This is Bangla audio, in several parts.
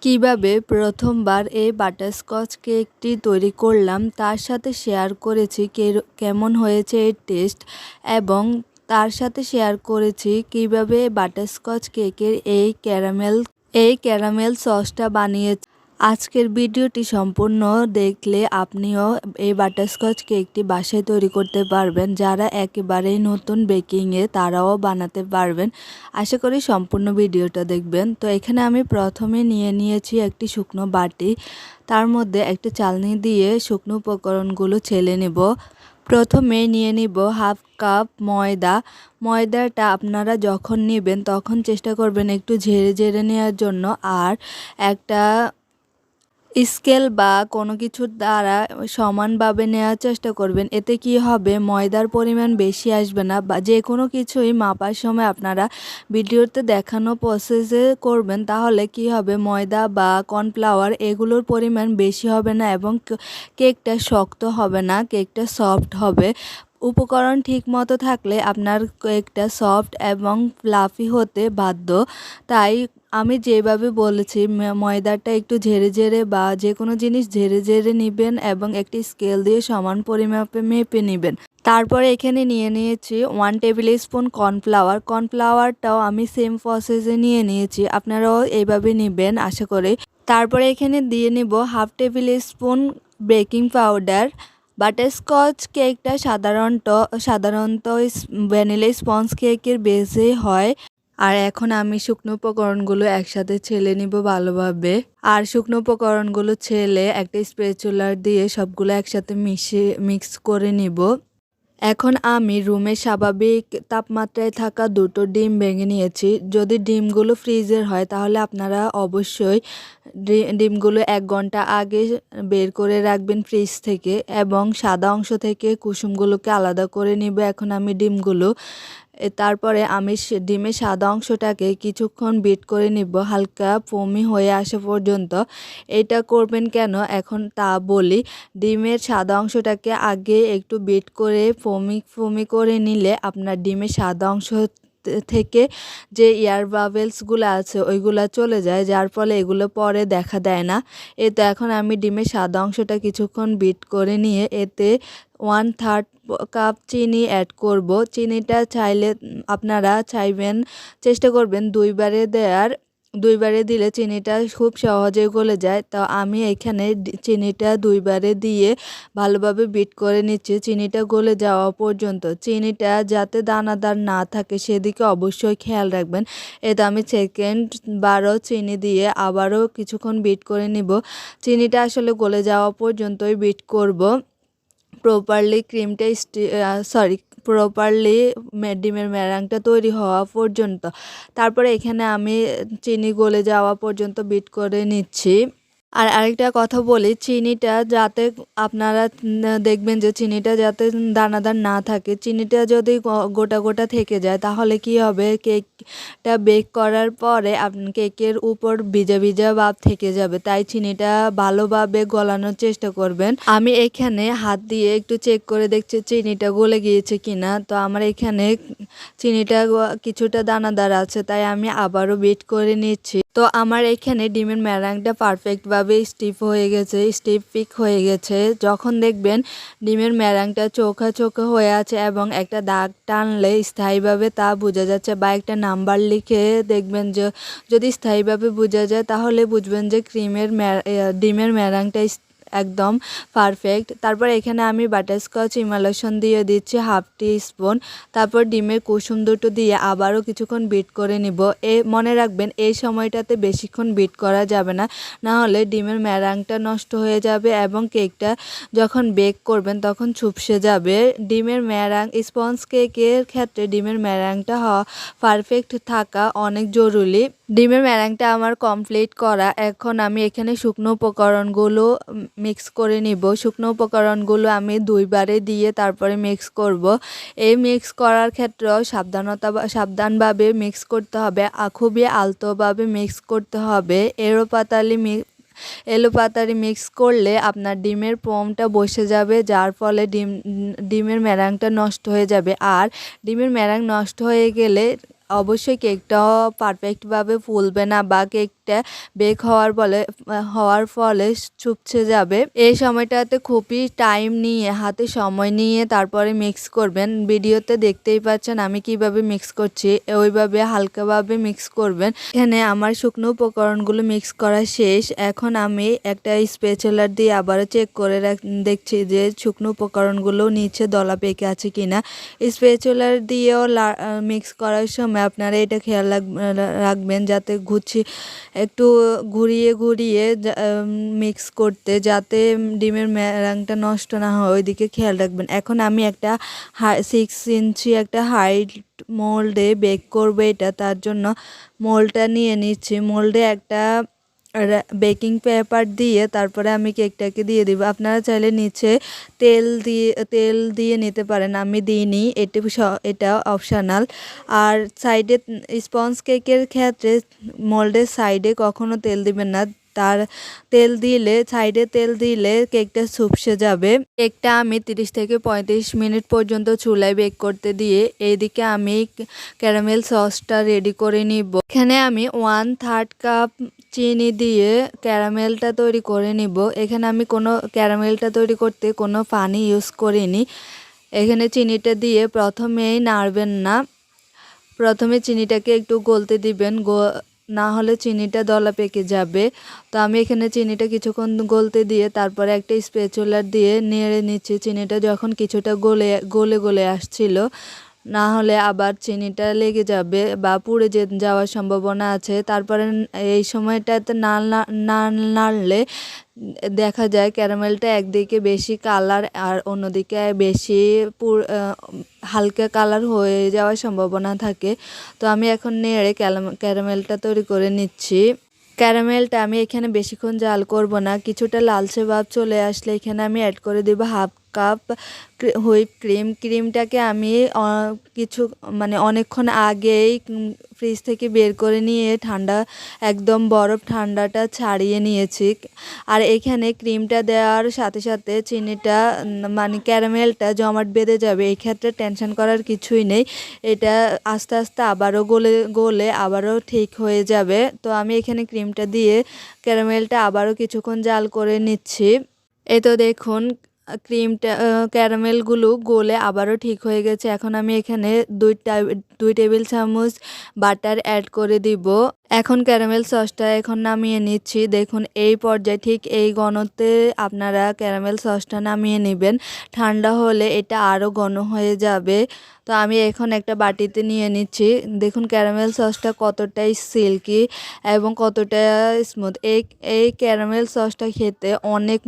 কিভাবে প্রথমবার এই বাটারস্কচ কেকটি তৈরি করলাম তার সাথে শেয়ার করেছি কেমন হয়েছে এর টেস্ট, এবং তার সাথে শেয়ার করেছি কিভাবে বাটারস্কচ কেকের এই ক্যারামেল সসটা বানিয়েছি। আজকের ভিডিওটি সম্পূর্ণ দেখলে আপনিও এই বাটারস্কচ কেকটি বাসায় তৈরি করতে পারবেন। যারা একেবারেই নতুন বেকিংয়ে তারাও বানাতে পারবেন। আশা করি সম্পূর্ণ ভিডিওটা দেখবেন। তো এখানে আমি প্রথমে নিয়েছি একটি শুকনো বাটি, তার মধ্যে একটা চালনি দিয়ে শুকনো উপকরণগুলো ছেলে নেব। প্রথমে নিয়ে নিব হাফ কাপ ময়দাটা আপনারা যখন নেবেন তখন চেষ্টা করবেন একটু ঝেড়ে নেওয়ার জন্য, আর একটা স্কেল বা কোনো কিছুর দ্বারা সমানভাবে নেওয়ার চেষ্টা করবেন। এতে কি হবে, ময়দার পরিমাণ বেশি আসবে না, বা যে কোনো কিছুই মাপার সময় আপনারা ভিডিওতে দেখানো প্রসেসে করবেন, তাহলে কি হবে, ময়দা বা কর্নফ্লাওয়ার এগুলোর পরিমাণ বেশি হবে না এবং কেকটা শক্ত হবে না, কেকটা সফট হবে। উপকরণ ঠিক মতো থাকলে আপনার কেকটা সফট এবং ফ্লাফি হতে বাধ্য। তাই আমি যেভাবে বলেছি ময়দাটা একটু ঝেড়ে বা যে কোনো জিনিস ঝেড়ে নেবেন এবং একটি স্কেল দিয়ে সমান পরিমাপে মেপে নেবেন। তারপরে এখানে নিয়েছি 1 টেবিল স্পুন কর্নফ্লাওয়ারটাও আমি সেম প্রসেসে নিয়েছি, আপনারাও এইভাবে নেবেন আশা করি। তারপরে এখানে দিয়ে নিব half table spoon baking powder. Butterscotch কেকটা সাধারণত ভ্যানিলা স্পঞ্জ কেকের বেসে হয়। আর এখন আমি শুকনো উপকরণগুলো একসাথে ছেলে নিব ভালোভাবে। আর শুকনো উপকরণগুলো ছেলে একটা স্প্যাচুলার দিয়ে সবগুলো একসাথে মিক্স করে নিব। এখন আমি রুমের স্বাভাবিক তাপমাত্রায় থাকা 2টো ডিম ভেঙে নিয়েছি। যদি ডিমগুলো ফ্রিজের হয় তাহলে আপনারা অবশ্যই ডিমগুলো 1 ঘন্টা আগে বের করে রাখবেন ফ্রিজ থেকে, এবং সাদা অংশ থেকে কুসুমগুলোকে আলাদা করে নিব। এখন আমি তারপরে আমি ডিমের সাদা অংশটাকে কিছুক্ষণ বিট করে নিব হালকা ফোমি হয়ে আসা পর্যন্ত। এটা করবেন কেন এখন তা বলি। ডিমের সাদা অংশটাকে আগে একটু বিট করে ফোমি করে নিলে আপনার ডিমের সাদা অংশ থেকে যে এয়ার বাবেলসগুলো আছে ওইগুলো চলে যায়, যার ফলে এগুলো পরে দেখা দেয় না। তো এখন আমি ডিমের সাদা অংশটা কিছুক্ষণ বিট করে নিয়ে এতে 1/3 কাপ চিনি অ্যাড করব। চিনিটা আপনারা চেষ্টা করবেন দুইবারে দিলে চিনিটা খুব সহজে গলে যায়। তো আমি এখানে চিনিটা 2বারে দিয়ে ভালোভাবে বিট করে নিচ্ছি চিনিটা গলে যাওয়া পর্যন্ত। চিনিটা যাতে দানাদার না থাকে সেদিকে অবশ্যই খেয়াল রাখবেন। এতে আমি সেকেন্ড বারও চিনি দিয়ে আবারও কিছুক্ষণ বিট করে নিব। চিনিটা আসলে গলে যাওয়া পর্যন্তই বিট করব, প্রপারলি ডিমের ম্যারাংটা তৈরি হওয়া পর্যন্ত। তারপরে এখানে আমি চিনি গলে যাওয়া পর্যন্ত বিট করে নিচ্ছি। আর আরেকটা কথা বলি, চিনিটা যাতে আপনারা দেখবেন যে চিনিটা যাতে দানাদার না থাকে। চিনিটা যদি গোটা থেকে যায় তাহলে কি হবে, কেকটা বেক করার পরে কেকের উপর ভিজা ভাব থেকে যাবে। তাই চিনিটা ভালোভাবে গলানোর চেষ্টা করবেন। আমি এখানে হাত দিয়ে একটু চেক করে দেখছি চিনিটা গলে গিয়েছে কিনা। তো আমার এখানে চিনিটা কিছুটা দানাদার আছে, তাই আমি আবারও বিট করে নিচ্ছি। তো আমার এখানে ডিমের ম্যারাংটা পারফেক্টভাবে স্টিফ হয়ে গেছে। যখন দেখবেন ডিমের ম্যারাংটা চোখা হয়ে আছে এবং একটা দাগ টানলে স্থায়ীভাবে তা বোঝা যাচ্ছে, বা একটা নাম্বার লিখে দেখবেন যে যদি স্থায়ীভাবে বোঝা যায় তাহলে বুঝবেন যে ডিমের ম্যারাংটা একদম পারফেক্ট। তারপর এখানে আমি বাটারস্কচ ইমালেশন দিয়ে দিচ্ছি হাফ টি স্পুন। তারপর ডিমের কুসুম দুটো দিয়ে আবারও কিছুক্ষণ বিট করে নিব। মনে রাখবেন এই সময়টাতে বেশিক্ষণ বিট করা যাবে না, না হলে ডিমের ম্যারাংটা নষ্ট হয়ে যাবে এবং কেকটা যখন বেক করবেন তখন ছুপসে যাবে। স্পঞ্জ কেকের ক্ষেত্রে ডিমের ম্যারাংটা পারফেক্ট থাকা অনেক জরুরি। ডিমের ম্যারাংটা আমার কমপ্লিট করা। এখন আমি এখানে শুকনো উপকরণগুলো মিক্স করে নিব। শুকনো উপকরণগুলো আমি 2বারে দিয়ে তারপরে মিক্স করব। এই মিক্স করার ক্ষেত্রেও সাবধানভাবে মিক্স করতে হবে, খুবই আলতোভাবে মিক্স করতে হবে। এলোপাতাড়ি মিক্স করলে আপনার ডিমের ফোমটা বসে যাবে, যার ফলে ডিমের ম্যারাংটা নষ্ট হয়ে যাবে। আর ডিমের ম্যারাং নষ্ট হয়ে গেলে অবশ্যই কেকটাও পারফেক্টভাবে ফুলবে না, বা কেকটা কেকটা বেক হওয়ার ফলে চুপসে যাবে। এই সময়টাতে খুবই টাইম নিয়ে হাতে সময় নিয়ে তারপরে মিক্স করবেন। ভিডিওতে দেখতেই পাচ্ছেন আমি কিভাবে মিক্স করছি, ওইভাবে হালকাভাবে মিক্স করবেন। এখানে আমার শুকনো উপকরণগুলো মিক্স করা শেষ। এখন আমি একটা স্প্যাচুলার দিয়ে আবারও চেক করে দেখছি যে শুকনো উপকরণগুলো নিচে দলা পেকে আছে কিনা। স্প্যাচুলার দিয়েও মিক্স করার সময় আপনারা এটা খেয়াল রাখবেন যাতে একটু ঘুরিয়ে মিক্স করতে, যাতে ডিমের রঙটা নষ্ট না হয় ওইদিকে খেয়াল রাখবেন। এখন আমি একটা 6 ইঞ্চি একটা হাইট মোল্ডে বেক করবো এটা। তার জন্য মোল্ডটা নিয়ে নিচ্ছি। মোল্ডে একটা বেকিং পেপার দিয়ে তারপরে আমি কেকটাকে দিয়ে দিব। আপনারা চাইলে নিচে তেল দিয়ে নিতে পারেন, আমি দিইনি, এটা অপশনাল। আর সাইডে স্পঞ্জ কেকের ক্ষেত্রে মোল্ডের সাইডে কখনো তেল দিবেন না, সাইডে তেল দিলে কেকটা চুপসে যাবে। কেকটা আমি 30 থেকে 35 মিনিট পর্যন্ত চুলায় বেক করতে দিয়ে এইদিকে আমি ক্যারামেল সসটা রেডি করে নিব। এখানে আমি 1/3 কাপ চিনি দিয়ে ক্যারামেলটা তৈরি করে নিব। এখানে আমি ক্যারামেলটা তৈরি করতে কোনো পানি ইউজ করিনি। এখানে চিনিটা দিয়ে প্রথমেই নাড়বেন না, প্রথমে চিনিটাকে একটু গলতে দিবেন, না হলে চিনিটা দলা পেকে যাবে। তো আমি এখানে চিনিটা কিছুক্ষণ গলতে দিয়ে তারপরে একটা স্প্যাচুলার দিয়ে নেড়ে নিচ্ছি। চিনিটা যখন কিছুটা গলে আসছিল, না হলে আবার চিনিটা লেগে যাবে বা পুড়ে যাওয়ার সম্ভাবনা আছে। তারপরে এই সময়টাতে নাড়লে দেখা যায় ক্যারামেলটা একদিকে বেশি কালার আর অন্যদিকে বেশি হালকা কালার হয়ে যাওয়ার সম্ভাবনা থাকে। তো আমি এখন নেড়ে ক্যারামেলটা তৈরি করে নিচ্ছি। ক্যারামেলটা আমি এখানে বেশিক্ষণ জাল করব না, কিছুটা লালচে ভাব চলে আসলে এখানে আমি অ্যাড করে দেব 1/2 কাপ হুইপ ক্রিম। ক্রিমটাকে আমি অনেকক্ষণ আগেই ফ্রিজ থেকে বের করে নিয়ে একদম বরফ ঠান্ডাটা ছাড়িয়ে নিয়েছি। আর এখানে ক্রিমটা দেওয়ার সাথে সাথে চিনিটা ক্যারামেলটা জমাট বেঁধে যাবে, এই ক্ষেত্রে টেনশন করার কিছুই নেই। এটা আস্তে আস্তে আবারও গলে আবারও ঠিক হয়ে যাবে। তো আমি এখানে ক্রিমটা দিয়ে ক্যারামেলটা আবারও কিছুক্ষণ জাল করে নিচ্ছি। এই তো দেখুন ক্যারামেলগুলো গলে আবারও ঠিক হয়ে গেছে। এখন আমি এখানে 2 টেবিল চামচ বাটার অ্যাড করে দিব। এখন ক্যারামেল সসটা নামিয়ে নিচ্ছি। দেখুন এই পর্যায়ে ঠিক এই ঘনত্বে আপনারা ক্যারামেল সসটা নামিয়ে নেবেন। ঠান্ডা হলে এটা আরও ঘন হয়ে যাবে। তো আমি এখন একটা বাটিতে নিয়ে নিচ্ছি। দেখুন ক্যারামেল সসটা কতটাই সিল্কি এবং কতটা স্মুথ। এই ক্যারামেল সসটা খেতে অনেক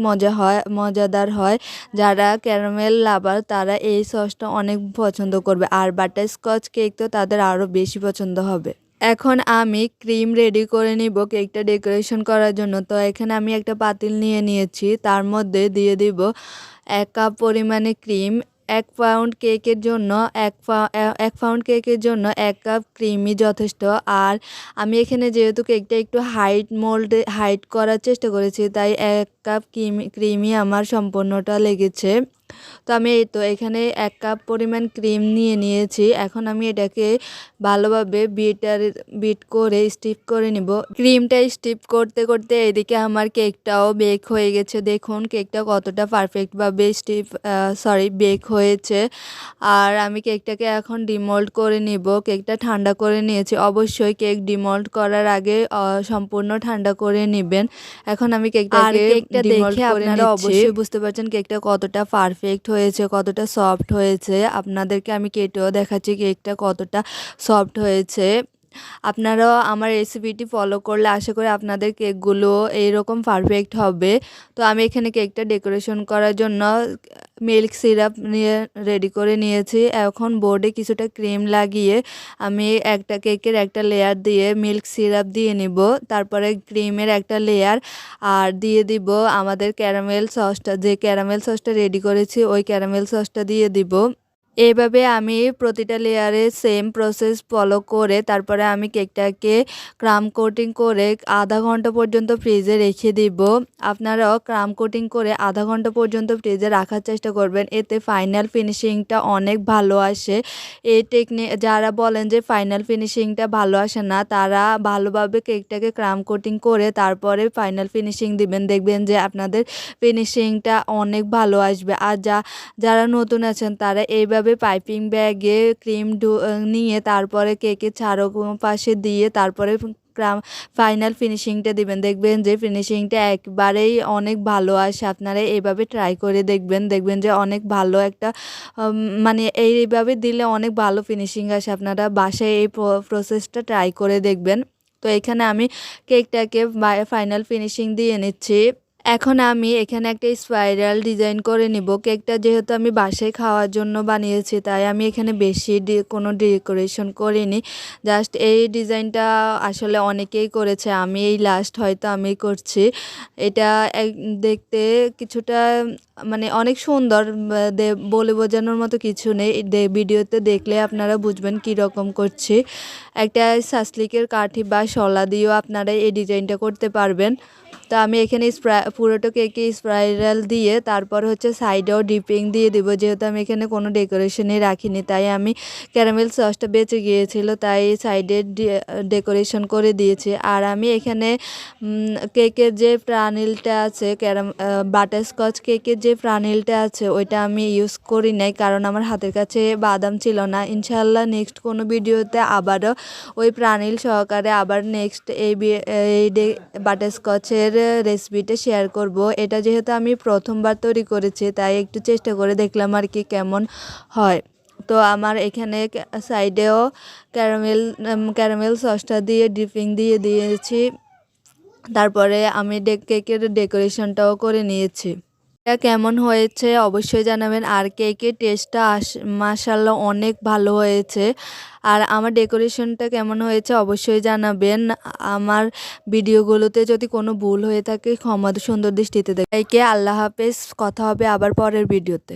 মজাদার হয়। যারা ক্যারামেল লাভার তারা এই সসটা অনেক পছন্দ করবে, আর বাটারস্কচ কেক তো তাদের আরও বেশি পছন্দ হবে। এখন আমি ক্রিম রেডি করে নিব কেকটা ডেকোরেশন করার জন্য। তো এখানে আমি একটা পাতিল নিয়ে নিয়েছি, তার মধ্যে দিয়ে দিব 1 কাপ পরিমাণে ক্রিম। 1 পাউন্ড কেকের জন্য 1 কাপ ক্রিমই যথেষ্ট। আর আমি এখানে যেহেতু কেকটা একটু হাইট করার চেষ্টা করেছি, তাই 1 কাপ ক্রিমই আমার সম্পূর্ণটা লেগেছে। তো আমি এখানে 1 কাপ পরিমাণ ক্রিম নিয়ে নিয়েছি। এখন আমি এটাকে ভালোভাবে বিট করে স্টিফ করে নিব। ক্রিমটা স্টিফ করতে করতে এদিকে আমার কেকটাও বেক হয়ে গেছে। দেখুন কেকটা কতটা পারফেক্টভাবে বেক হয়েছে। আর আমি কেকটাকে এখন ডিমোল্ড করে নিব। কেকটা ঠান্ডা করে নিয়েছি। অবশ্যই কেক ডিমোল্ড করার আগে সম্পূর্ণ ঠান্ডা করে নেবেন। এখন আমি কেকটা দেখে আপনারা অবশ্যই বুঝতে পারছেন কেকটা কতটা পারফেক্ট হয়েছে, কতটা সফট হয়েছে। আপনাদেরকে আমি কেটেও দেখাচ্ছি কেকটা কতটা সফট হয়েছে। আপনারাও আমার রেসিপিটি ফলো করলে আশা করি আপনাদের কেকগুলো এইরকম পারফেক্ট হবে। তো আমি এখানে কেকটা ডেকোরেশন করার জন্য মিল্ক সিরাপ রেডি করে নিয়েছি। এখন বোর্ডে কিছুটা ক্রিম লাগিয়ে আমি কেকের একটা লেয়ার দিয়ে মিল্ক সিরাপ দিয়ে নিব। তারপরে ক্রিমের একটা লেয়ার আর দিয়ে দিব আমাদের ক্যারামেল সসটা রেডি করেছি, ওই ক্যারামেল সসটা দিয়ে দিব। এভাবে আমি প্রতিটা লেয়ারে সেম প্রসেস ফলো করে তারপরে আমি কেকটাকে ক্রাম কোটিং করে আধা ঘন্টা পর্যন্ত ফ্রিজে রেখে দিব। আপনারাও ক্রাম কোটিং করে আধা ঘন্টা পর্যন্ত ফ্রিজে রাখার চেষ্টা করবেন, এতে ফাইনাল ফিনিশিংটা অনেক ভালো আসে। এই টেকনিক যারা বলেন যে ফাইনাল ফিনিশিংটা ভালো আসে না, তারা ভালোভাবে কেকটাকে ক্রাম কোটিং করে তারপরে ফাইনাল ফিনিশিং দিবেন, দেখবেন যে আপনাদের ফিনিশিংটা অনেক ভালো আসবে। আর যারা নতুন আছেন তারা এইভাবে পাইপিং ব্যাগে ক্রিম নিয়ে তারপরে কেকের চারপাশে দিয়ে তারপরে ফাইনাল ফিনিশিংটা দিবেন, দেখবেন যে ফিনিশিংটা একবারেই অনেক ভালো আসে। আপনারা এইভাবে ট্রাই করে দেখবেন, দেখবেন যে অনেক ভালো একটা মানে এইভাবে দিলে অনেক ভালো ফিনিশিং আসে। আপনারা বাসায় এই প্রসেসটা ট্রাই করে দেখবেন। তো এখানে আমি কেকটাকে ফাইনাল ফিনিশিং দিয়ে নিচ্ছি। এখন আমি এখানে একটা স্পাইরাল ডিজাইন করে নিব। কেকটা যেহেতু আমি বাসায় খাওয়ার জন্য বানিয়েছি, তাই আমি এখানে বেশি কোনো ডেকোরেশন করিনি। জাস্ট এই ডিজাইনটা আসলে অনেকেই করেছে, আমি এই লাস্ট হয়তো আমি করছি। এটা দেখতে কিছুটা মানে অনেক সুন্দর, বলে বোঝানোর মতো কিছু নেই, ভিডিওতে দেখলে আপনারা বুঝবেন কী রকম করছি। একটা সাসলিকের কাঠি বা শলা দিয়েও আপনারা এই ডিজাইনটা করতে পারবেন। তো আমি এখানে পুরোটা কেকে স্পাইরাল দিয়ে তারপর হচ্ছে সাইডেও ডিপিং দিয়ে দিব। যেহেতু আমি এখানে কোনো ডেকোরেশনই রাখিনি, তাই আমি ক্যারামেল সসটা বেঁচে গিয়েছিল, তাই সাইডে ডেকোরেশন করে দিয়েছি। আর আমি এখানে কেকের যে প্রানিলটা আছে, বাটারস্কচ কেকের যে প্রানিলটা আছে ওইটা আমি ইউজ করি নাই, কারণ আমার হাতের কাছে বাদাম ছিল না। ইনশাল্লাহ নেক্সট কোনো ভিডিওতে আবারও ওই প্রানিল সহকারে আবার নেক্সট এই বাটারস্কচের রেসিপিটা শেয়ার করব। এটা যেহেতু আমি প্রথমবার তৈরি করেছি, তাই একটু চেষ্টা করে দেখলাম আর কি কেমন হয়। তো আমার এখানে সাইডেও ক্যারামেল সসটা দিয়ে ডিপিং দিয়ে দিয়েছি, তারপরে আমি কেকের ডেকোরেশনটাও করে নিয়েছি। এটা কেমন হয়েছে অবশ্যই জানাবেন। আর কেকের টেস্টটা মাশাআল্লাহ অনেক ভালো হয়েছে। আর আমার ডেকোরেশনটা কেমন হয়েছে অবশ্যই জানাবেন। আমার ভিডিওগুলোতে যদি কোনো ভুল হয়ে থাকে ক্ষমা সুন্দর দৃষ্টিতে দেখবেন। আল্লাহ হাফেজ, কথা হবে আবার পরের ভিডিওতে।